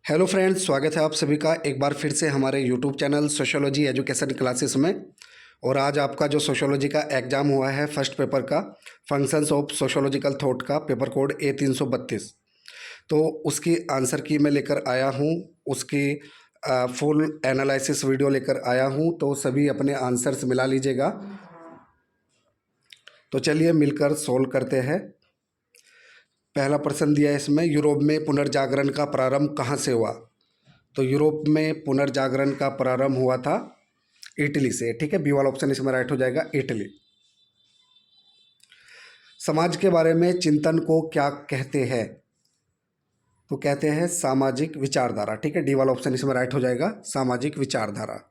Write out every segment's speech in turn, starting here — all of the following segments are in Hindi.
हेलो फ्रेंड्स, स्वागत है आप सभी का एक बार फिर से हमारे YouTube channel sociology education classes में। और आज आपका जो सोशियोलॉजी का एग्ज़ाम हुआ है फर्स्ट पेपर का फंक्शंस ऑफ सोशियोलॉजिकल थॉट का पेपर कोड A332, तो उसकी आंसर की मैं लेकर आया हूँ। उसकी फुल एनालिसिस वीडियो लेकर आया हूँ, तो सभी अपने आंसर्स मिला लीजिएगा। तो चलिए मिलकर सोल्व करते हैं। पहला प्रश्न दिया है इसमें, यूरोप में पुनर्जागरण का प्रारंभ कहाँ से हुआ? तो यूरोप में पुनर्जागरण का प्रारंभ हुआ था इटली से। ठीक है, बी वाला ऑप्शन इसमें राइट हो जाएगा, इटली। समाज के बारे में चिंतन को क्या कहते हैं? तो कहते हैं सामाजिक विचारधारा। ठीक है, डी वाला ऑप्शन इसमें राइट हो जाएगा, सामाजिक विचारधारा।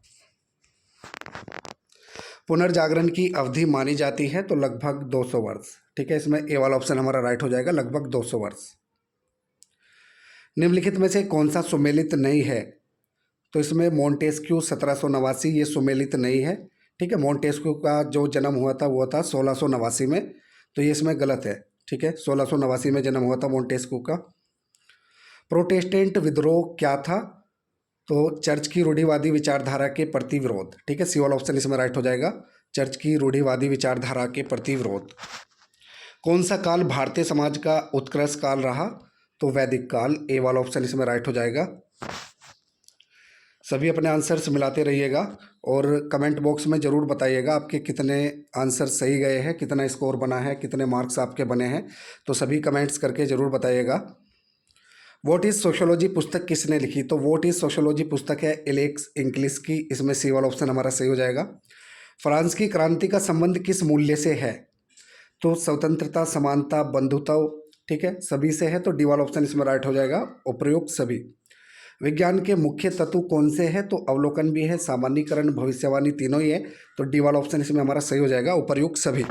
पुनर्जागरण की अवधि मानी जाती है तो लगभग 200 वर्ष। ठीक है, इसमें ए वाला ऑप्शन हमारा राइट हो जाएगा, लगभग 200 वर्ष। निम्नलिखित में से कौन सा सुमेलित नहीं है? तो इसमें मोंटेस्क्यू 1789 ये सुमेलित नहीं है। ठीक है, मोंटेस्क्यू का जो जन्म हुआ था वो था 1689 में, तो ये इसमें गलत है। ठीक है, 1689 में जन्म हुआ था मोंटेस्क्यू का। प्रोटेस्टेंट विद्रोह क्या था? तो चर्च की रूढ़िवादी विचारधारा के प्रति विरोध। ठीक है, सी वाला ऑप्शन इसमें राइट हो जाएगा, चर्च की रूढ़िवादी विचारधारा के प्रति विरोध। कौन सा काल भारतीय समाज का उत्कृष्ट काल रहा? तो वैदिक काल, ए वाला ऑप्शन इसमें राइट हो जाएगा। सभी अपने आंसर्स मिलाते रहिएगा और कमेंट बॉक्स में ज़रूर बताइएगा आपके कितने आंसर सही गए हैं, कितना स्कोर बना है, कितने मार्क्स आपके बने हैं। तो सभी कमेंट्स करके ज़रूर बताइएगा। व्हाट इज़ सोशियोलॉजी पुस्तक किसने लिखी? तो व्हाट इज़ सोशियोलॉजी पुस्तक है एलेक्स इंग्लिश की, इसमें सी वाला ऑप्शन हमारा सही हो जाएगा। फ्रांस की क्रांति का संबंध किस मूल्य से है? तो स्वतंत्रता, समानता, बंधुत्व। ठीक है, सभी से है, तो डी वाला ऑप्शन इसमें राइट हो जाएगा, उपयुक्त सभी। विज्ञान के मुख्य तत्व कौन से हैं? तो अवलोकन भी है, सामान्यीकरण, भविष्यवाणी, तीनों ही है, तो डी वाला ऑप्शन इसमें हमारा सही हो जाएगा, उपर्युक्त सभी।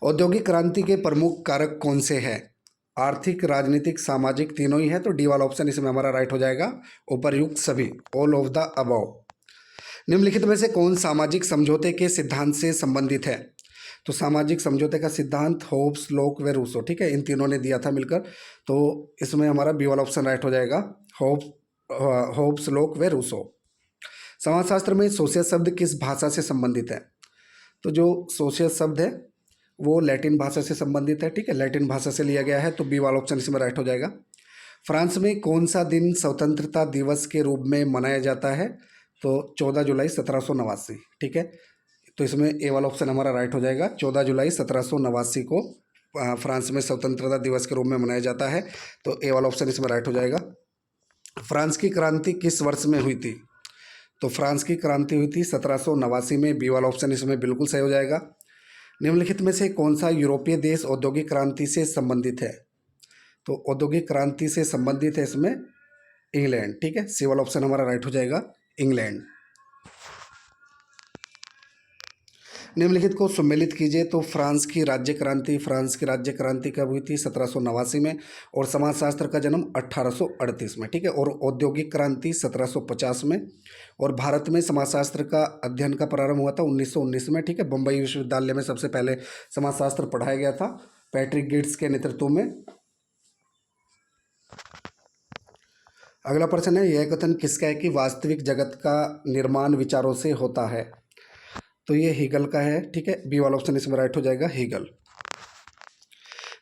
औद्योगिक क्रांति के प्रमुख कारक कौन से हैं? आर्थिक, राजनीतिक, सामाजिक, तीनों ही है, तो डी वाला ऑप्शन इसमें हमारा राइट हो जाएगा, उपर्युक्त सभी, ऑल ऑफ द अबव। निम्नलिखित में से कौन सामाजिक समझौते के सिद्धांत से संबंधित है? तो सामाजिक समझौते का सिद्धांत होब्स, लोक व रूसो। ठीक है, इन तीनों ने दिया था मिलकर, तो इसमें हमारा बी वाला ऑप्शन राइट हो जाएगा, होब्स, लोक व रूसो। समाजशास्त्र में सोशियस शब्द किस भाषा से संबंधित है? तो जो सोशियस शब्द है वो लैटिन भाषा से संबंधित है। ठीक है, लैटिन भाषा से लिया गया है, तो बी वाला ऑप्शन इसमें राइट हो जाएगा। फ्रांस में कौन सा दिन स्वतंत्रता दिवस के रूप में मनाया जाता है? तो 14 जुलाई 1789। ठीक है, तो इसमें ए वाला ऑप्शन हमारा राइट हो जाएगा, 14 जुलाई 1789 को फ्रांस में स्वतंत्रता दिवस के रूप में मनाया जाता है, तो ए वाला ऑप्शन इसमें राइट हो जाएगा। फ्रांस की क्रांति किस वर्ष में हुई थी? तो फ्रांस की क्रांति हुई थी 1789 में, बी वाला ऑप्शन इसमें बिल्कुल सही हो जाएगा। निम्नलिखित में से कौन सा यूरोपीय देश औद्योगिक क्रांति से संबंधित है? तो औद्योगिक क्रांति से संबंधित है इसमें इंग्लैंड। ठीक है, सी वाला ऑप्शन हमारा राइट हो जाएगा, इंग्लैंड। निम्नलिखित को सम्मिलित कीजिए। तो फ्रांस की राज्य क्रांति कब हुई थी? 1789 में, और समाजशास्त्र का जन्म 1838 में। ठीक है, और औद्योगिक क्रांति 1750 में, और भारत में समाजशास्त्र का अध्ययन का प्रारंभ हुआ था 1919 में। ठीक है, बम्बई विश्वविद्यालय में सबसे पहले समाजशास्त्र पढ़ाया गया था पैट्रिक गिट्स के नेतृत्व में। अगला प्रश्न है, यह कथन किसका है कि वास्तविक जगत का निर्माण विचारों से होता है? तो ये हीगल का है। ठीक है, बी वाला ऑप्शन इसमें राइट हो जाएगा, हीगल।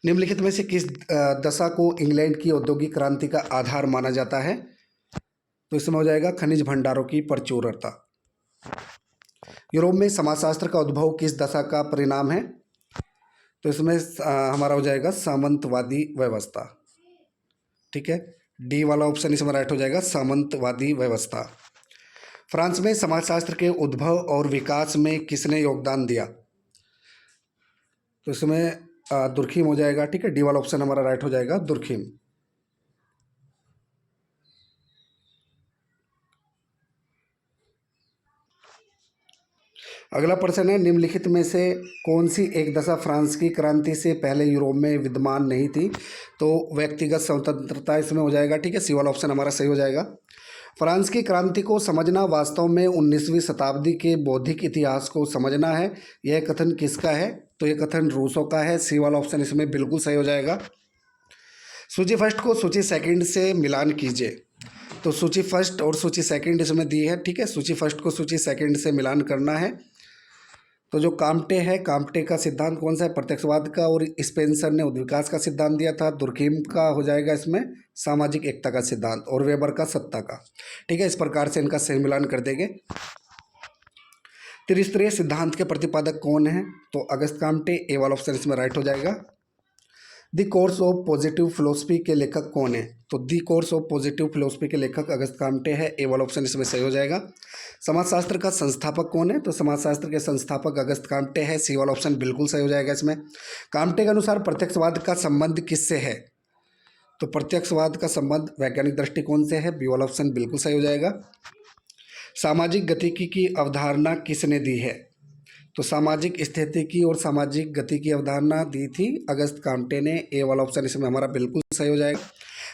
निम्नलिखित में से किस दशा को इंग्लैंड की औद्योगिक क्रांति का आधार माना जाता है? तो इसमें हो जाएगा खनिज भंडारों की प्रचुरता। यूरोप में समाजशास्त्र का उद्भव किस दशा का परिणाम है? तो इसमें हमारा हो जाएगा सामंतवादी व्यवस्था। ठीक है, डी वाला ऑप्शन इसमें राइट हो जाएगा, सामंतवादी व्यवस्था। फ्रांस में समाजशास्त्र के उद्भव और विकास में किसने योगदान दिया? तो इसमें दुर्खिम हो जाएगा। ठीक है, डी वाला ऑप्शन हमारा राइट हो जाएगा, दुर्खिम। अगला प्रश्न है, निम्नलिखित में से कौन सी एक दशा फ्रांस की क्रांति से पहले यूरोप में विद्यमान नहीं थी? तो व्यक्तिगत स्वतंत्रता इसमें हो जाएगा। ठीक है, सी वाला ऑप्शन हमारा सही हो जाएगा। फ्रांस की क्रांति को समझना वास्तव में 19वीं शताब्दी के बौद्धिक इतिहास को समझना है, यह कथन किसका है? तो यह कथन रूसो का है, सी वाला ऑप्शन इसमें बिल्कुल सही हो जाएगा। सूची फर्स्ट को सूची सेकंड से मिलान कीजिए। तो सूची फर्स्ट और सूची सेकंड इसमें दी है, ठीक है। सूची फर्स्ट को सूची सेकंड से मिलान करना है। तो जो काम्टे है, काम्टे का सिद्धांत कौन सा है? प्रत्यक्षवाद का। और स्पेंसर ने उद्विकास का सिद्धांत दिया था। दुर्कीम का हो जाएगा इसमें सामाजिक एकता का सिद्धांत, और वेबर का सत्ता का, ठीक है। इस प्रकार से इनका सही मिलान कर देंगे। त्रिस्तरीय सिद्धांत के प्रतिपादक कौन है? तो अगस्त काम्टे, ए वाला ऑप्शन इसमें राइट हो जाएगा। The course of positive philosophy के लेखक कौन है? तो the course of positive philosophy के लेखक अगस्त काम्टे है, ए वाला ऑप्शन इसमें सही हो जाएगा। समाजशास्त्र का संस्थापक कौन है? तो समाजशास्त्र के संस्थापक अगस्त काम्टे है, सी वाला ऑप्शन बिल्कुल सही हो जाएगा इसमें। काम्टे के अनुसार प्रत्यक्षवाद का संबंध किससे है? तो प्रत्यक्षवाद का संबंध वैज्ञानिक दृष्टिकोण से है, बी वाला ऑप्शन बिल्कुल सही हो जाएगा। सामाजिक गतिकी की अवधारणा किसने दी है? तो सामाजिक स्थिति की और सामाजिक गति की अवधारणा दी थी अगस्त काम्टे ने, ए वाला ऑप्शन इसमें हमारा बिल्कुल सही हो जाएगा।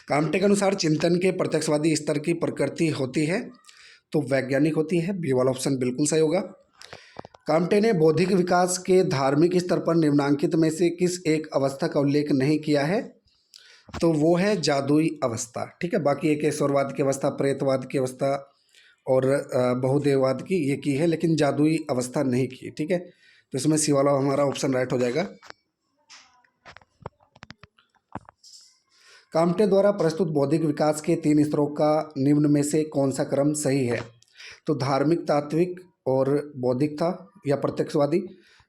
काम्टे के अनुसार चिंतन के प्रत्यक्षवादी स्तर की प्रकृति होती है, तो वैज्ञानिक होती है, बी वाला ऑप्शन बिल्कुल सही होगा। काम्टे ने बौद्धिक विकास के धार्मिक स्तर पर निम्नांकित में से किस एक अवस्था का उल्लेख नहीं किया है? तो वो है जादुई अवस्था, ठीक है। बाकी एक ईश्वरवाद की अवस्था, प्रेतवाद की अवस्था और बहुदेववाद की ये की है, लेकिन जादुई अवस्था नहीं की, ठीक है। तो इसमें सी वाला हमारा ऑप्शन राइट हो जाएगा। काम्टे द्वारा प्रस्तुत बौद्धिक विकास के 3 स्तरों का निम्न में से कौन सा क्रम सही है? तो धार्मिक, तात्विक और बौद्धिक था या प्रत्यक्षवादी।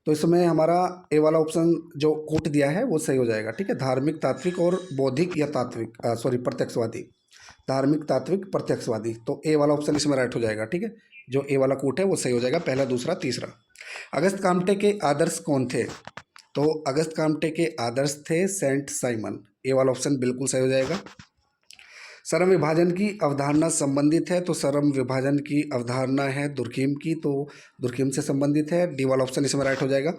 तो इसमें हमारा ए वाला ऑप्शन जो कोट दिया है वो सही हो जाएगा, ठीक है। धार्मिक, तात्विक और बौद्धिक या तात्विक प्रत्यक्षवादी, धार्मिक, तात्विक, प्रत्यक्षवादी। तो ए वाला ऑप्शन इसमें राइट हो जाएगा, ठीक है। जो ए वाला कोट है वो सही हो जाएगा, पहला, दूसरा, तीसरा। अगस्त काम्टे के आदर्श कौन थे? तो अगस्त काम्टे के आदर्श थे सेंट साइमन, ए वाला ऑप्शन बिल्कुल सही हो जाएगा। श्रम विभाजन की अवधारणा संबंधित है, तो श्रम विभाजन की अवधारणा है दुर्कीम की, तो दुर्कीम से संबंधित है, डी वाला ऑप्शन इसमें राइट हो जाएगा।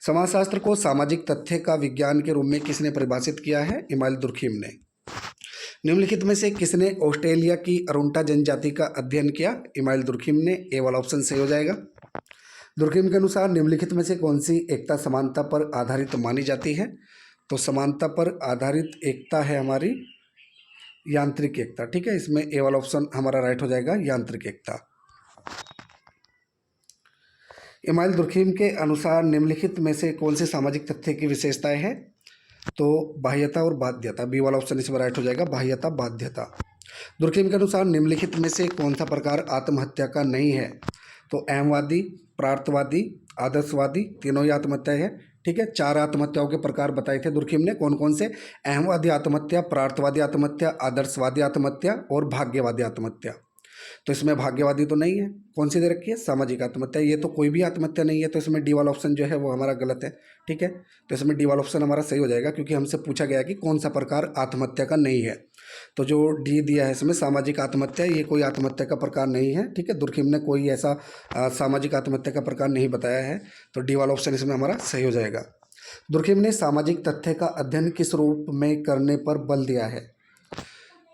समाजशास्त्र को सामाजिक तथ्य का विज्ञान के रूप में किसने परिभाषित किया है? इमाइल दुर्कीम ने। निम्नलिखित में से किसने ऑस्ट्रेलिया की अरुंटा जनजाति का अध्ययन किया? इमाइल दुर्कीम ने, ए वाला ऑप्शन सही हो जाएगा। दुर्कीम के अनुसार निम्नलिखित में से कौन सी एकता समानता पर आधारित मानी जाती है? तो समानता पर आधारित एकता है हमारी यांत्रिक एकता, ठीक है। इसमें ए वाला ऑप्शन हमारा राइट हो जाएगा, यांत्रिक एकता। इमाइल दुर्कीम के अनुसार निम्नलिखित में से कौन सी सामाजिक तथ्य की विशेषताएं हैं? तो बाह्यता और बाध्यता, बी वाला ऑप्शन इसमें राइट हो जाएगा, बाह्यता, बाध्यता। दुर्कीम के अनुसार निम्नलिखित में से कौन सा प्रकार आत्महत्या का नहीं है? तो अहमवादी, प्रार्थवादी, आदर्शवादी, तीनों ही आत्महत्या है, ठीक है। 4 आत्महत्याओं के प्रकार बताए थे दुर्कीम ने, कौन कौन से? अहमवादी आत्महत्या, प्रार्थवादी आत्महत्या, आदर्शवादी आत्महत्या और भाग्यवादी आत्महत्या। तो इसमें भाग्यवादी तो नहीं है, कौन सी दे रखी है? सामाजिक आत्महत्या। ये तो कोई भी आत्महत्या नहीं है, तो इसमें डी वाला ऑप्शन जो है वो हमारा गलत है, ठीक है। तो इसमें डी वाला ऑप्शन हमारा सही हो जाएगा, क्योंकि हमसे पूछा गया कि कौन सा प्रकार आत्महत्या का नहीं है। तो जो डी दिया है इसमें सामाजिक आत्महत्या, ये कोई आत्महत्या का प्रकार नहीं है, ठीक है। दुर्कीम ने कोई ऐसा सामाजिक आत्महत्या का प्रकार नहीं बताया है, तो डी वाला ऑप्शन इसमें हमारा सही हो जाएगा। दुर्कीम ने सामाजिक तथ्य का अध्ययन किस रूप में करने पर बल दिया है?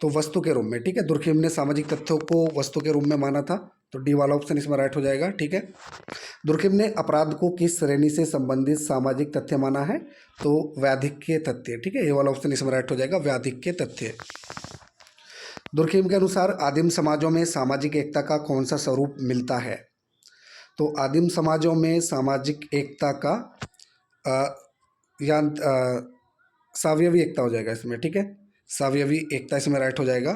तो वस्तु के रूप में, ठीक है। दुर्कीम ने सामाजिक तथ्यों को वस्तु के रूप में माना था, तो डी वाला ऑप्शन इसमें राइट हो जाएगा, ठीक है। दुर्कीम ने अपराध को किस श्रेणी से संबंधित सामाजिक तथ्य माना है? तो व्याधिक्य तथ्य, ठीक है। ए वाला ऑप्शन इसमें राइट हो जाएगा, व्याधिक्य तथ्य। दुर्कीम के अनुसार आदिम समाजों में सामाजिक एकता का कौन सा स्वरूप मिलता है? तो आदिम समाजों में सामाजिक एकता का सावयवी एकता हो जाएगा इसमें, ठीक है। सावयवी एकता इसमें राइट हो जाएगा।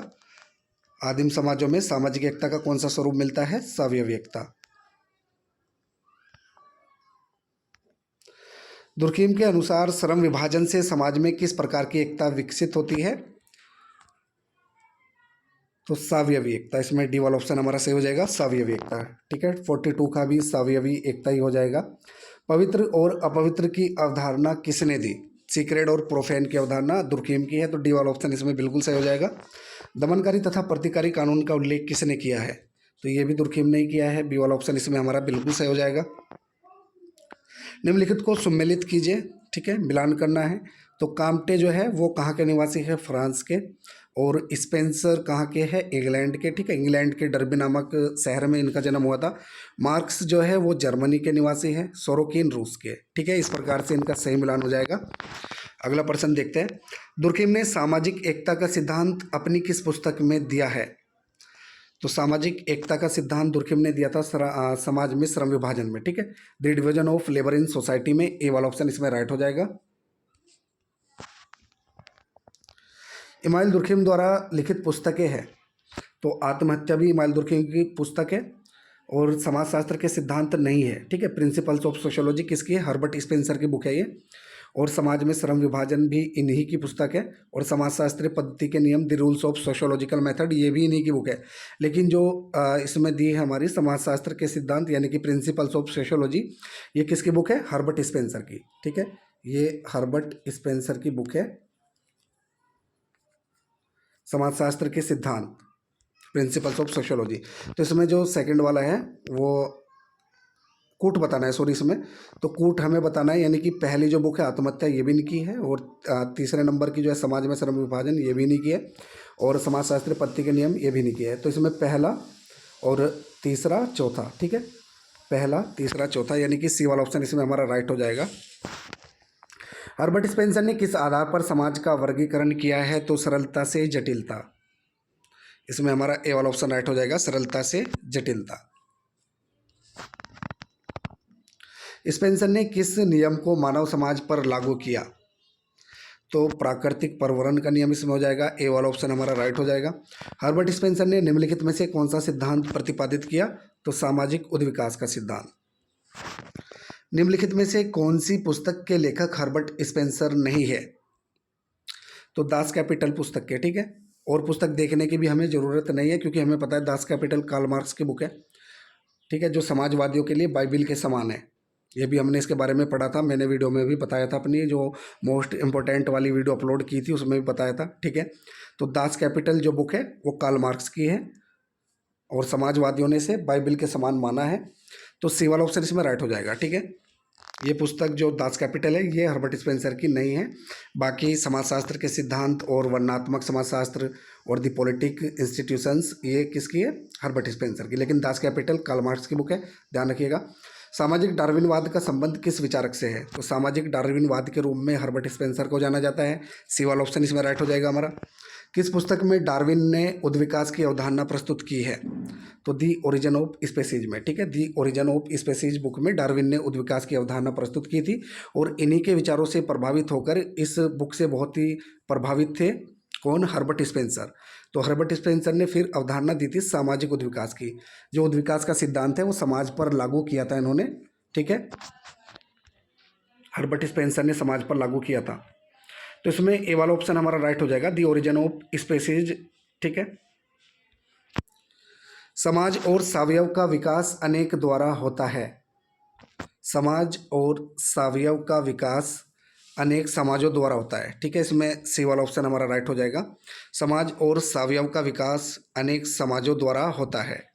आदिम समाजों में सामाजिक एकता का कौन सा स्वरूप मिलता है? सावयवी एकता। दुर्कीम के अनुसार श्रम विभाजन से समाज में किस प्रकार की एकता विकसित होती है? तो सावयवी एकता, इसमें डी वाला ऑप्शन हमारा सही हो जाएगा, सावयवी एकता, ठीक है। 42 का भी सावयवी एकता ही हो जाएगा। पवित्र और अपवित्र की अवधारणा किसने दी? सीक्रेट और प्रोफेन की अवधारणा दुर्कीम की है, तो डी वाला ऑप्शन इसमें बिल्कुल सही हो जाएगा। दमनकारी तथा प्रतिकारी कानून का उल्लेख किसने किया है? तो ये भी दुर्कीम ने किया है, बी वाला ऑप्शन इसमें हमारा बिल्कुल सही हो जाएगा। निम्नलिखित को सम्मिलित कीजिए, ठीक है, मिलान करना है। तो काम्टे जो है वो कहाँ के निवासी है? फ्रांस के। और स्पेंसर कहाँ के हैं? इंग्लैंड के, ठीक है। इंग्लैंड के डर्बी नामक शहर में इनका जन्म हुआ था। मार्क्स जो है वो जर्मनी के निवासी हैं। सोरोकिन रूस के, ठीक है। इस प्रकार से इनका सही मिलान हो जाएगा। अगला प्रश्न देखते हैं। दुर्कीम ने सामाजिक एकता का सिद्धांत अपनी किस पुस्तक में दिया है? तो सामाजिक एकता का सिद्धांत दुर्खिम ने दिया था समाज में श्रम विभाजन में, ठीक है। The division of labour in society में, ए वाला ऑप्शन इसमें राइट हो जाएगा। इमाइल दुर्खिम द्वारा लिखित पुस्तकें हैं, तो आत्महत्या भी इमाइल दुर्खिम की पुस्तक है और समाजशास्त्र के सिद्धांत नहीं है, ठीक है। प्रिंसिपल्स ऑफ सोशियोलॉजी किसकी है? हर्बर्ट स्पेंसर की बुक है ये। और समाज में श्रम विभाजन भी इन्हीं की पुस्तक है। और समाजशास्त्रीय पद्धति के नियम, the rules of sociological method, ये भी इन्हीं की बुक है। लेकिन जो इसमें दी है हमारी समाजशास्त्र के सिद्धांत यानी कि प्रिंसिपल्स ऑफ सोशियोलॉजी, ये किसकी बुक है? हर्बर्ट स्पेंसर की, ठीक है। ये हर्बर्ट स्पेंसर की बुक है, समाजशास्त्र के सिद्धांत, प्रिंसिपल्स ऑफ सोशियोलॉजी। तो इसमें जो सेकंड वाला है वो कूट बताना है, सॉरी इसमें तो कूट हमें बताना है, यानी कि पहली जो बुक है आत्महत्या, ये भी नहीं की है। और तीसरे नंबर की जो है समाज में श्रम विभाजन, ये भी नहीं की है। और समाजशास्त्रीय पद्धति के नियम, ये भी नहीं किया है। तो इसमें पहला और तीसरा चौथा, ठीक है, पहला तीसरा चौथा, यानी कि सी वाला ऑप्शन इसमें हमारा राइट हो जाएगा। हर्बर्ट स्पेंसर ने किस आधार पर समाज का वर्गीकरण किया है? तो सरलता से जटिलता, इसमें हमारा ए वाला ऑप्शन राइट हो जाएगा, सरलता से जटिलता। स्पेंसर ने किस नियम को मानव समाज पर लागू किया? तो प्राकृतिक पर्यावरण का नियम इसमें हो जाएगा, ए वाला ऑप्शन हमारा राइट हो जाएगा। हर्बर्ट स्पेंसर ने निम्नलिखित में से कौन सा सिद्धांत प्रतिपादित किया? तो सामाजिक उद्विकास का सिद्धांत। निम्नलिखित में से कौन सी पुस्तक के लेखक हर्बर्ट स्पेंसर नहीं है? तो दास कैपिटल पुस्तक के, ठीक है। और पुस्तक देखने की भी हमें ज़रूरत नहीं है, क्योंकि हमें पता है दास कैपिटल कार्ल मार्क्स की बुक है, ठीक है, जो समाजवादियों के लिए बाइबिल के समान है। ये भी हमने इसके बारे में पढ़ा था, मैंने वीडियो में भी बताया था, अपनी जो मोस्ट इम्पोर्टेंट वाली वीडियो अपलोड की थी उसमें भी बताया था, ठीक है। तो दास कैपिटल जो बुक है वो कार्ल मार्क्स की है और समाजवादियों ने इसे बाइबिल के समान माना है। तो सी वाला ऑप्शन इसमें राइट हो जाएगा, ठीक है। ये पुस्तक जो दास कैपिटल है ये हर्बर्ट स्पेंसर की नहीं है। बाकी समाजशास्त्र के सिद्धांत और वर्णनात्मक समाजशास्त्र और द पॉलिटिक इंस्टीट्यूशंस, ये किसकी है? हर्बर्ट स्पेंसर की। लेकिन दास कैपिटल कार्ल मार्क्स की बुक है, ध्यान रखिएगा। सामाजिक डार्विनवाद का संबंध किस विचारक से है? तो सामाजिक डार्विनवाद के रूप में हर्बर्ट स्पेंसर को जाना जाता है, सी वाला ऑप्शन इसमें राइट हो जाएगा हमारा। किस पुस्तक में डार्विन ने उद्विकास की अवधारणा प्रस्तुत की है? तो दी ओरिजिन ऑफ स्पेसीज में, ठीक है। The origin of species book में डार्विन ने उद्विकास की अवधारणा प्रस्तुत की थी और इन्हीं के विचारों से प्रभावित होकर इस बुक से बहुत ही प्रभावित थे कौन? Herbert Spencer. तो हर्बर्ट स्पेंसर ने फिर अवधारणा दी थी सामाजिक उद्विकास की। जो उद्विकास का सिद्धांत है वो समाज पर लागू किया था इन्होंने, ठीक है। हर्बर्ट स्पेंसर ने समाज पर लागू किया था। तो इसमें ए वाला ऑप्शन हमारा राइट हो जाएगा, दी ओरिजिन ऑफ स्पेसीज, ठीक है। समाज और सावयव का विकास अनेक द्वारा होता है। समाज और सावयव का विकास अनेक समाजों द्वारा होता है, ठीक है। इसमें सी वाला ऑप्शन हमारा राइट हो जाएगा, समाज और सावयव का विकास अनेक समाजों द्वारा होता है।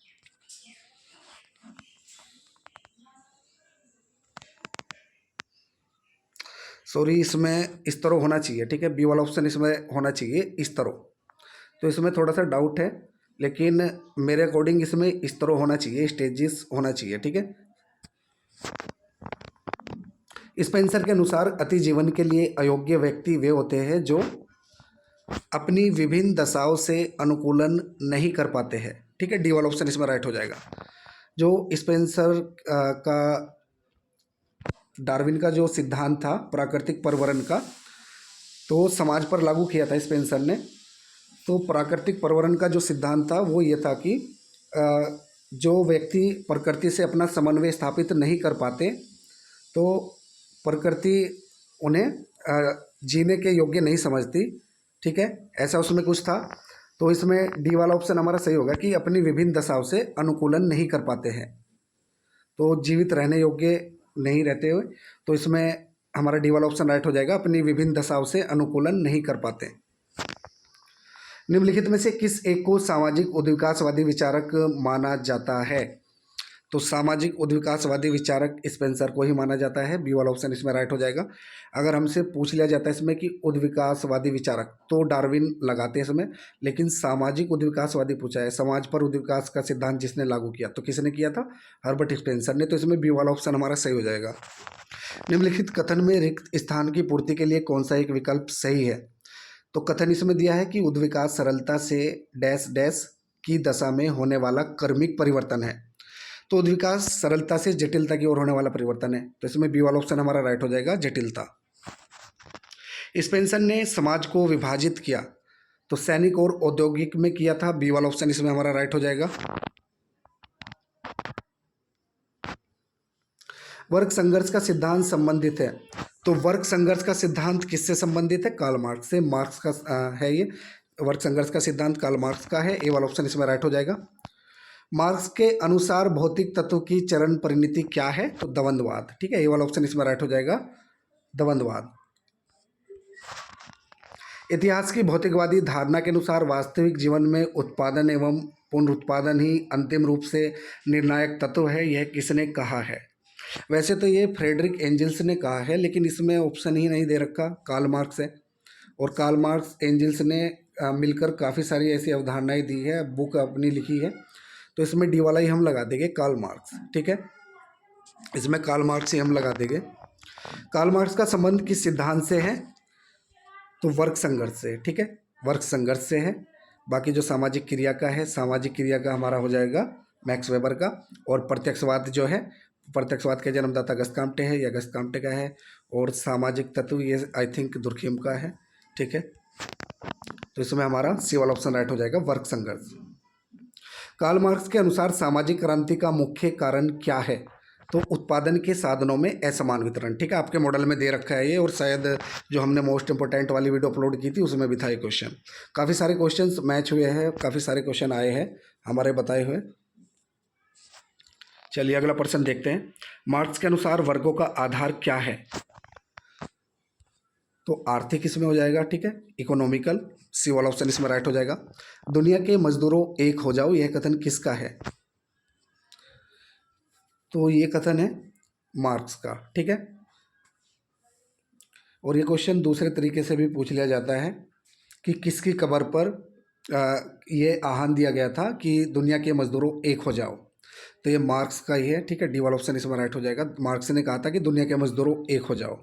सॉरी, इसमें इस तरह होना चाहिए, ठीक है, बी वाला ऑप्शन इसमें होना चाहिए इस तरह। तो इसमें थोड़ा सा डाउट है, लेकिन मेरे अकॉर्डिंग इसमें इस तरह होना चाहिए, स्टेजेस होना चाहिए, ठीक है। स्पेंसर के अनुसार अति जीवन के लिए अयोग्य व्यक्ति वे होते हैं जो अपनी विभिन्न दशाओं से अनुकूलन नहीं कर पाते हैं, ठीक है। डी वाला ऑप्शन इसमें राइट हो जाएगा। जो स्पेंसर का डार्विन का जो सिद्धांत था प्राकृतिक पर्यावरण का, तो समाज पर लागू किया था स्पेंसर ने। तो प्राकृतिक पर्यावरण का जो सिद्धांत था वो ये था कि जो व्यक्ति प्रकृति से अपना समन्वय स्थापित नहीं कर पाते, तो प्रकृति उन्हें जीने के योग्य नहीं समझती, ठीक है, ऐसा उसमें कुछ था। तो इसमें डी वाला ऑप्शन हमारा सही होगा कि अपनी विभिन्न दशाओं से अनुकूलन नहीं कर पाते हैं, तो जीवित रहने योग्य नहीं रहते हुए। तो इसमें हमारा डी वाला ऑप्शन राइट हो जाएगा, अपनी विभिन्न दशाओं से अनुकूलन नहीं कर पाते। निम्नलिखित में से किस एक को सामाजिक उद्विकासवादी विचारक माना जाता है? तो सामाजिक उद्विकासवादी विचारक स्पेंसर को ही माना जाता है, बी वाला ऑप्शन इसमें राइट हो जाएगा। अगर हमसे पूछ लिया जाता है इसमें कि उद्विकासवादी विचारक, तो डार्विन लगाते हैं इसमें, लेकिन सामाजिक उद्विकासवादी पूछा है, समाज पर उद्विकास का सिद्धांत जिसने लागू किया, तो किसने किया था? हर्बर्ट स्पेंसर ने। तो इसमें बी वाला ऑप्शन हमारा सही हो जाएगा। निम्नलिखित कथन में रिक्त स्थान की पूर्ति के लिए कौन सा एक विकल्प सही है? तो कथन इसमें दिया है कि उद्विकास सरलता से डैश डैश की दशा में होने वाला क्रमिक परिवर्तन है। तो उद्विकास सरलता से जटिलता की ओर होने वाला परिवर्तन है, तो इसमें बी वाला ऑप्शन हमारा राइट हो जाएगा, जटिलता। स्पेंसर ने समाज को विभाजित किया, तो सैनिक और औद्योगिक में किया था, बी वाला ऑप्शन इसमें हमारा राइट हो जाएगा। वर्ग संघर्ष का सिद्धांत संबंधित है, तो वर्ग संघर्ष का सिद्धांत किससे संबंधित है? कार्ल मार्क्स से। मार्क्स का है ये, वर्ग संघर्ष का सिद्धांत कार्ल मार्क्स का है, ए वाला ऑप्शन इसमें राइट हो जाएगा। मार्क्स के अनुसार भौतिक तत्व की चरण परिणति क्या है? तो द्वंद्ववाद, ठीक है, ए वाला ऑप्शन इसमें राइट हो जाएगा, द्वंद्ववाद। इतिहास की भौतिकवादी धारणा के अनुसार वास्तविक जीवन में उत्पादन एवं पुनरुत्पादन ही अंतिम रूप से निर्णायक तत्व है, यह किसने कहा है? वैसे तो ये फ्रेडरिक एंजल्स ने कहा है, लेकिन इसमें ऑप्शन ही नहीं दे रखा, कार्ल मार्क्स है। और कार्ल मार्क्स एंजल्स ने मिलकर काफ़ी सारी ऐसी अवधारणाएं दी है, बुक अपनी लिखी है, तो इसमें डी वाला ही हम लगा देंगे, कार्ल मार्क्स, ठीक है, इसमें कार्ल मार्क्स ही हम लगा देंगे। कार्ल मार्क्स का संबंध किस सिद्धांत से है? तो वर्ग संघर्ष से, ठीक है, वर्ग संघर्ष से है। बाकी जो सामाजिक क्रिया का है, सामाजिक क्रिया का हमारा हो जाएगा मैक्स वेबर का। और प्रत्यक्षवाद जो है, प्रत्यक्षवाद के जन्मदाता अगस्त काम्टे है, या अगस्त काम्टे का है। और सामाजिक तत्व ये आई थिंक दुर्खिम का है, ठीक है, तो इसमें हमारा सी वाला ऑप्शन राइट हो जाएगा, वर्ग संघर्ष। कार्ल मार्क्स के अनुसार सामाजिक क्रांति का मुख्य कारण क्या है? तो उत्पादन के साधनों में असमान वितरण, ठीक है, आपके मॉडल में दे रखा है ये, और शायद जो हमने मोस्ट इंपोर्टेंट वाली वीडियो अपलोड की थी उसमें भी था ये क्वेश्चन। काफ़ी सारे क्वेश्चंस मैच हुए हैं, काफ़ी सारे क्वेश्चन आए हैं हमारे बताए हुए। चलिए अगला प्रश्न देखते हैं। मार्क्स के अनुसार वर्गों का आधार क्या है? तो आर्थिक इसमें हो जाएगा, ठीक है, इकोनॉमिकल, सी वाला ऑप्शन इसमें राइट हो जाएगा। दुनिया के मजदूरों एक हो जाओ, यह कथन किसका है? तो ये कथन है मार्क्स का, ठीक है। और ये क्वेश्चन दूसरे तरीके से भी पूछ लिया जाता है कि किसकी कब्र पर ये आह्वान दिया गया था कि दुनिया के मजदूरों एक हो जाओ, तो ये मार्क्स का ही है, ठीक है, डी वाला ऑप्शन इसमें राइट हो जाएगा। मार्क्स ने कहा था कि दुनिया के मजदूरों एक हो जाओ।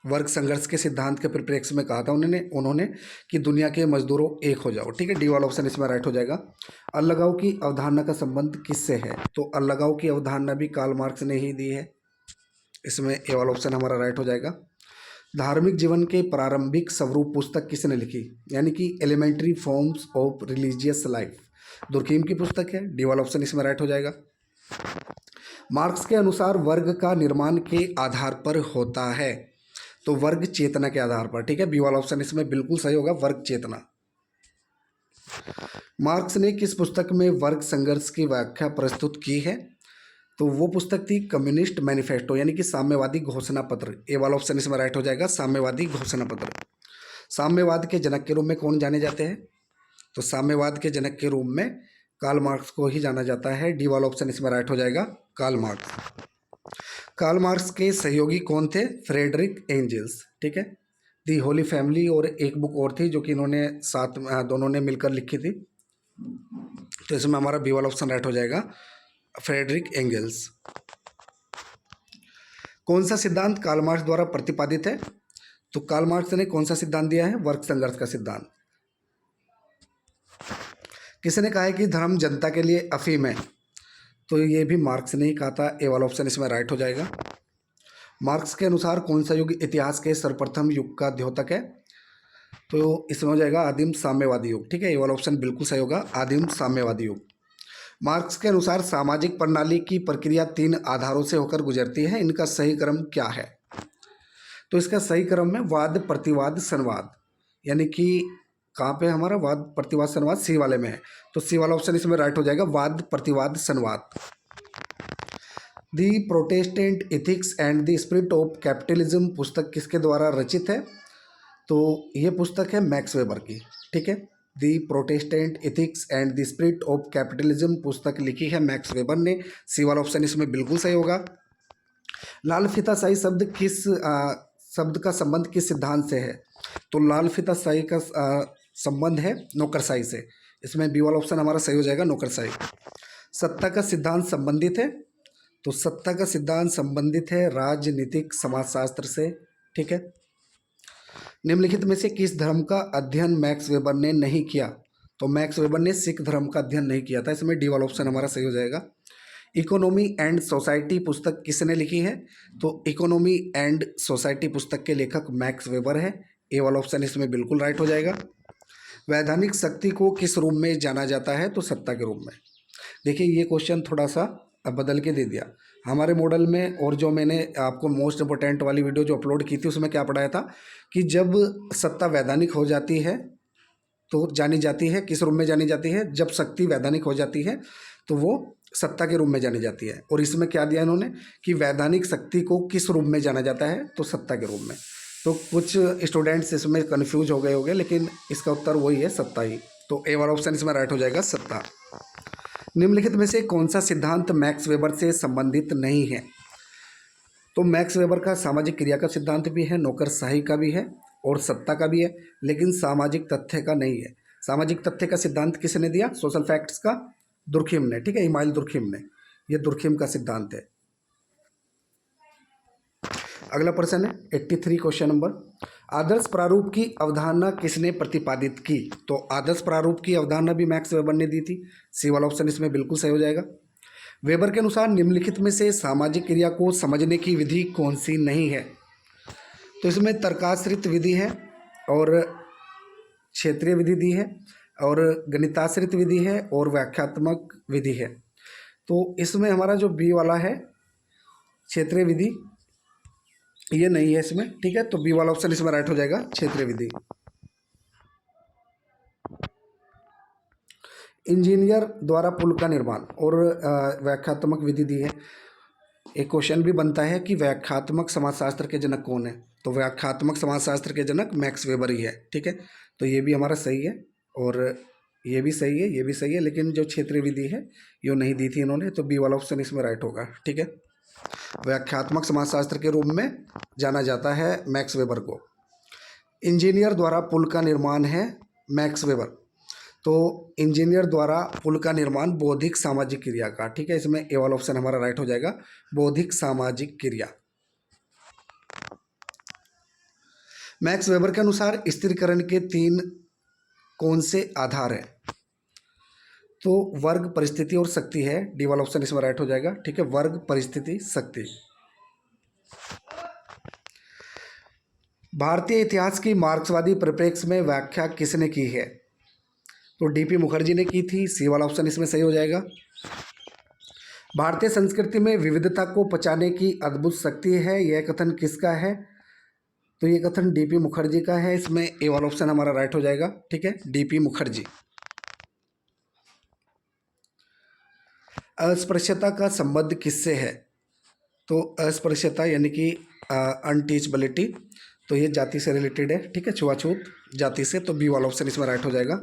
वर्ग संघर्ष के सिद्धांत के परिप्रेक्ष्य में कहा था उन्होंने कि दुनिया के मजदूरों एक हो जाओ, ठीक है, डी वाला ऑप्शन इसमें राइट हो जाएगा। अलगाव की अवधारणा का संबंध किससे है? तो अलगाव की अवधारणा भी कार्ल मार्क्स ने ही दी है, इसमें ए वाला ऑप्शन हमारा राइट हो जाएगा। धार्मिक जीवन के प्रारंभिक स्वरूप पुस्तक किसने लिखी? यानी कि elementary forms of religious life, Durkheim की पुस्तक है, डी वाला ऑप्शन इसमें राइट हो जाएगा। मार्क्स के अनुसार वर्ग का निर्माण के आधार पर होता है, तो वर्ग चेतना के आधार पर, ठीक है, बी वाला ऑप्शन इसमें बिल्कुल सही होगा, वर्ग चेतना। मार्क्स ने किस पुस्तक में वर्ग संघर्ष की व्याख्या प्रस्तुत की है? तो वो पुस्तक थी कम्युनिस्ट मैनिफेस्टो, यानी कि साम्यवादी घोषणा पत्र, ए वाला ऑप्शन इसमें राइट हो जाएगा, साम्यवादी घोषणा पत्र। साम्यवाद के जनक के रूप में कौन जाने जाते हैं? तो साम्यवाद के जनक के रूप में कार्ल मार्क्स को ही जाना जाता है, डी वाला ऑप्शन इसमें राइट हो जाएगा, कार्ल मार्क्स। कार्ल मार्क्स के सहयोगी कौन थे? फ्रेडरिक एंजल्स, ठीक है, दी होली फैमिली, और एक बुक और थी जो कि इन्होंने साथ दोनों ने मिलकर लिखी थी, तो इसमें हमारा बी वाला ऑप्शन राइट हो जाएगा, फ्रेडरिक एंगल्स। कौन सा सिद्धांत कार्ल मार्क्स द्वारा प्रतिपादित है? तो कार्ल मार्क्स ने कौन सा सिद्धांत दिया है? वर्ग संघर्ष का सिद्धांत। किसने कहा है कि धर्म जनता के लिए अफीम है? तो ये भी मार्क्स ने ही कहा था, ए वाला ऑप्शन इसमें राइट हो जाएगा। मार्क्स के अनुसार कौन सा युग इतिहास के सर्वप्रथम युग का द्योतक है? तो इसमें हो जाएगा आदिम साम्यवादी युग, ठीक है, ए वाला ऑप्शन बिल्कुल सही होगा, आदिम साम्यवादी युग। मार्क्स के अनुसार सामाजिक प्रणाली की प्रक्रिया 3 आधारों से होकर गुजरती है, इनका सही क्रम क्या है? तो इसका सही क्रम है वाद प्रतिवाद संवाद, यानी कि कहाँ पे हमारा वाद प्रतिवाद संवाद? सी वाले में है, तो सी वाला ऑप्शन इसमें राइट हो जाएगा, वाद प्रतिवाद संवाद। The Protestant ethics and the spirit of capitalism पुस्तक किसके द्वारा रचित है? तो ये पुस्तक है मैक्स वेबर की, ठीक है, the Protestant ethics and the spirit of capitalism पुस्तक लिखी है मैक्स वेबर ने, सी वाला ऑप्शन इसमें बिल्कुल सही होगा। लाल फीताशाही शब्द का संबंध किस सिद्धांत से है? तो लाल फीताशाही का संबंध है नौकरशाही से, इसमें बी वाला ऑप्शन हमारा सही हो जाएगा, नौकरशाही। सत्ता का सिद्धांत संबंधित है, तो सत्ता का सिद्धांत संबंधित है राजनीतिक समाजशास्त्र से, ठीक है। निम्नलिखित में से किस धर्म का अध्ययन मैक्स वेबर ने नहीं किया? तो मैक्स वेबर ने सिख धर्म का अध्ययन नहीं किया था, इसमें डी वाला ऑप्शन हमारा सही हो जाएगा। इकोनॉमी एंड सोसाइटी पुस्तक किसने लिखी है? तो इकोनॉमी एंड सोसाइटी पुस्तक के लेखक मैक्स वेबर है। ए वाला ऑप्शन इसमें बिल्कुल राइट हो जाएगा। वैधानिक शक्ति को किस रूप में जाना जाता है? तो सत्ता के रूप में। देखिए ये क्वेश्चन थोड़ा सा बदल के दे दिया हमारे मॉडल में, और जो मैंने आपको मोस्ट इंपोर्टेंट वाली वीडियो जो अपलोड की थी उसमें क्या पढ़ाया था कि जब सत्ता वैधानिक हो जाती है तो जानी जाती है, किस रूप में जानी जाती है? जब शक्ति वैधानिक हो जाती है तो वो सत्ता के रूप में जानी जाती है। और इसमें क्या दिया इन्होंने कि वैधानिक शक्ति को किस रूप में जाना जाता है? तो सत्ता के रूप में। तो कुछ स्टूडेंट्स इसमें कन्फ्यूज हो गए होंगे, लेकिन इसका उत्तर वही है, सत्ता ही। तो ए वाला ऑप्शन इसमें राइट हो जाएगा, सत्ता। निम्नलिखित में से कौन सा सिद्धांत मैक्स वेबर से संबंधित नहीं है? तो मैक्स वेबर का सामाजिक क्रिया का सिद्धांत भी है, नौकरशाही का भी है और सत्ता का भी है, लेकिन सामाजिक तथ्य का नहीं है। सामाजिक तथ्य का सिद्धांत किसने दिया? सोशल फैक्ट्स का दुर्खिम ने, ठीक है, इमाइल दुर्खिम ने। यह दुर्खिम का सिद्धांत है। अगला प्रश्न है 83 क्वेश्चन नंबर, आदर्श प्रारूप की अवधारणा किसने प्रतिपादित की? तो आदर्श प्रारूप की अवधारणा भी मैक्स वेबर ने दी थी। सी वाला ऑप्शन इसमें बिल्कुल सही हो जाएगा। वेबर के अनुसार निम्नलिखित में से सामाजिक क्रिया को समझने की विधि कौन सी नहीं है? तो इसमें तर्काश्रित विधि है और क्षेत्रीय विधि दी है और गणिताश्रित विधि है और व्याख्यात्मक विधि है। तो इसमें हमारा जो बी वाला है क्षेत्रीय विधि, ये नहीं है इसमें, ठीक है। तो बी वाला ऑप्शन इसमें राइट हो जाएगा, क्षेत्रीय विधि। इंजीनियर द्वारा पुल का निर्माण और व्याख्यात्मक विधि दी है। एक क्वेश्चन भी बनता है कि व्याख्यात्मक समाजशास्त्र के जनक कौन है? तो व्याख्यात्मक समाजशास्त्र के जनक मैक्स वेबर ही है, ठीक है। तो ये भी हमारा सही है और ये भी सही है, ये भी सही है, लेकिन जो क्षेत्रीय विधि है ये नहीं दी थी इन्होंने। तो बी वाला ऑप्शन इसमें राइट होगा, ठीक है। व्याख्यात्मक समाजशास्त्र के रूप में जाना जाता है मैक्स वेबर को। इंजीनियर द्वारा पुल का निर्माण है मैक्स वेबर। तो इंजीनियर द्वारा पुल का निर्माण बौद्धिक सामाजिक क्रिया का, ठीक है। इसमें ए वाला ऑप्शन हमारा राइट हो जाएगा, बौद्धिक सामाजिक क्रिया। मैक्स वेबर के अनुसार स्थिरीकरण के 3 कौन से आधार हैं? तो वर्ग, परिस्थिति और शक्ति है। डी वाला ऑप्शन इसमें राइट हो जाएगा, ठीक है। वर्ग, परिस्थिति, शक्ति। भारतीय इतिहास की मार्क्सवादी परिप्रेक्ष्य में व्याख्या किसने की है? तो डीपी मुखर्जी ने की थी। सी वाला ऑप्शन इसमें सही हो जाएगा। भारतीय संस्कृति में विविधता को पचाने की अद्भुत शक्ति है, यह कथन किसका है? तो ये कथन डीपी मुखर्जी का है। इसमें ए वाला ऑप्शन हमारा राइट हो जाएगा, ठीक है, डीपी मुखर्जी। अस्पृश्यता का संबंध किससे है? तो अस्पृश्यता यानी कि अनटीचबिलिटी, तो ये जाति से रिलेटेड है, ठीक है, छुआछूत जाति से। तो बी वाला ऑप्शन इसमें राइट हो जाएगा।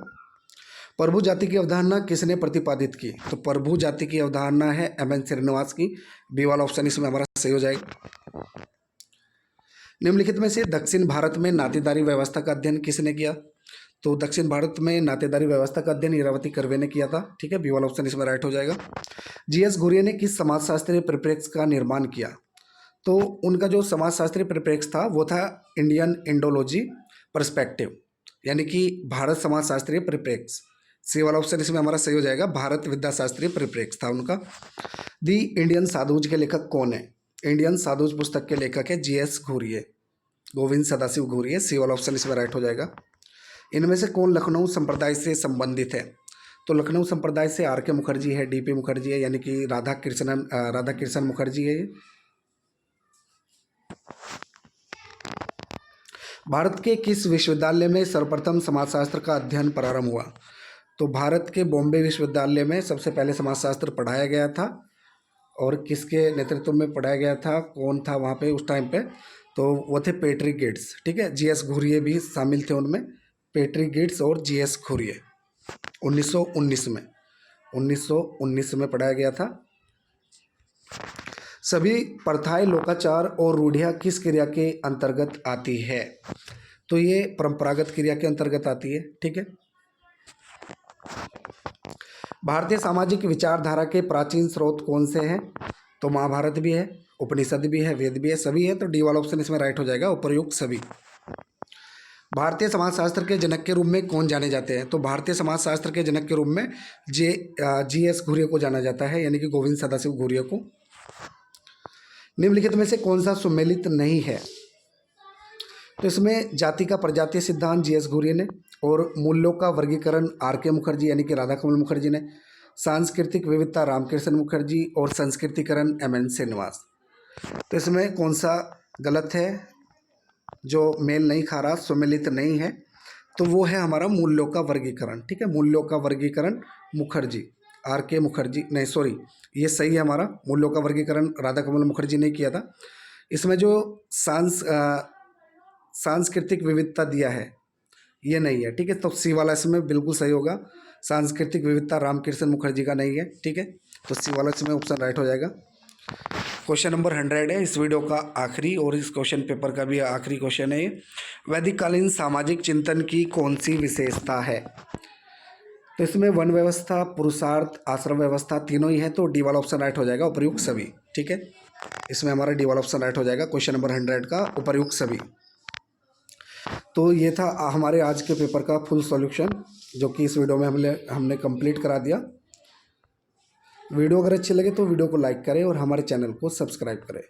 प्रभु जाति की अवधारणा किसने प्रतिपादित की? तो प्रभु जाति की अवधारणा है एम.एन. श्रीनिवास की। बी वाला ऑप्शन इसमें हमारा सही हो जाएगा। निम्नलिखित में से दक्षिण भारत में नातेदारी व्यवस्था का अध्ययन किसने किया? तो दक्षिण भारत में नातेदारी व्यवस्था का अध्ययन इरावती कर्वे ने किया था, ठीक है। बी वाला ऑप्शन इसमें राइट हो जाएगा। जी.एस. घुरिये ने किस समाजशास्त्रीय परिप्रेक्ष्य का निर्माण किया? तो उनका जो समाजशास्त्रीय परिप्रेक्ष्य था वो था इंडियन इंडोलॉजी पर्सपेक्टिव, यानी कि भारत समाजशास्त्रीय परिप्रेक्ष्य। सी वाला ऑप्शन इसमें हमारा सही हो जाएगा, भारत विद्याशास्त्रीय परिप्रेक्ष्य था उनका। दी इंडियन साधुज के लेखक कौन है? इंडियन साधुज पुस्तक के लेखक है जी.एस. घुरिये, गोविंद सदाशिव घुरिये। सी वाला ऑप्शन इसमें राइट हो जाएगा। इनमें से कौन लखनऊ संप्रदाय से संबंधित है? तो लखनऊ संप्रदाय से आर.के. मुखर्जी है, डी.पी. मुखर्जी है, यानी कि राधा कृष्णन मुखर्जी है ये। भारत के किस विश्वविद्यालय में सर्वप्रथम समाजशास्त्र का अध्ययन प्रारंभ हुआ? तो भारत के बॉम्बे विश्वविद्यालय में सबसे पहले समाजशास्त्र पढ़ाया गया था। और किसके नेतृत्व में पढ़ाया गया था, कौन था वहाँ पे उस टाइम पे? तो वो थे पैट्रिक गेट्स, ठीक है। जी.एस. घुरिये भी शामिल थे उनमें, पैट्रिक गेट्स और जी.एस. घुरिये। 1919 में पढ़ाया गया था। सभी प्रथाएं, लोकाचार और रूढ़ियाँ किस क्रिया के अंतर्गत आती है? तो ये परंपरागत क्रिया के अंतर्गत आती है, ठीक है। भारतीय सामाजिक विचारधारा के प्राचीन स्रोत कौन से हैं? तो महाभारत भी है, उपनिषद भी है, वेद भी है, सभी है। तो डी वाला ऑप्शन इसमें राइट हो जाएगा, उपर्युक्त सभी। भारतीय समाजशास्त्र के जनक के रूप में कौन जाने जाते हैं? तो भारतीय समाजशास्त्र के जनक के रूप में जी.एस. घुरिया को जाना जाता है, यानी कि गोविंद सदाशिव घुरिया को। निम्नलिखित में से कौन सा सुमेलित नहीं है? तो इसमें जाति का प्रजातीय सिद्धांत जी.एस. घुरिया ने, और मूल्यों का वर्गीकरण आर.के. मुखर्जी यानी कि राधाकमल मुखर्जी ने, सांस्कृतिक विविधता रामकृष्ण मुखर्जी, और संस्कृतिकरण एम.एन. श्रीनिवास। तो इसमें कौन सा गलत है, जो मेल नहीं खा रहा, सुमेलित नहीं है? तो वो है हमारा मूल्यों का वर्गीकरण। ठीक है, मूल्यों का वर्गीकरण मुखर्जी, आर.के. मुखर्जी, नहीं सॉरी, ये सही है हमारा। मूल्यों का वर्गीकरण राधाकमल मुखर्जी ने किया था। इसमें जो सांस्कृतिक विविधता दिया है ये नहीं है। ठीक है, तो सी वाला इसमें बिल्कुल सही होगा। सांस्कृतिक विविधता रामकृष्ण मुखर्जी का नहीं है। ठीक है, तो सी वाला इसमें ऑप्शन राइट हो जाएगा। क्वेश्चन नंबर 100 है इस वीडियो का आखिरी, और इस क्वेश्चन पेपर का भी आखिरी क्वेश्चन है। वैदिक कालीन सामाजिक चिंतन की कौन सी विशेषता है? तो इसमें वन व्यवस्था, पुरुषार्थ, आश्रम व्यवस्था तीनों ही है, तो डी वाला ऑप्शन राइट हो जाएगा, उपर्युक्त सभी। ठीक है, इसमें हमारा डी वाला ऑप्शन राइट हो जाएगा, क्वेश्चन नंबर 100 का उपर्युक्त सभी। तो ये था हमारे आज के पेपर का फुल सॉल्यूशन, जो कि इस वीडियो में हमने कंप्लीट करा दिया। वीडियो अगर अच्छी लगे तो वीडियो को लाइक करें और हमारे चैनल को सब्सक्राइब करें।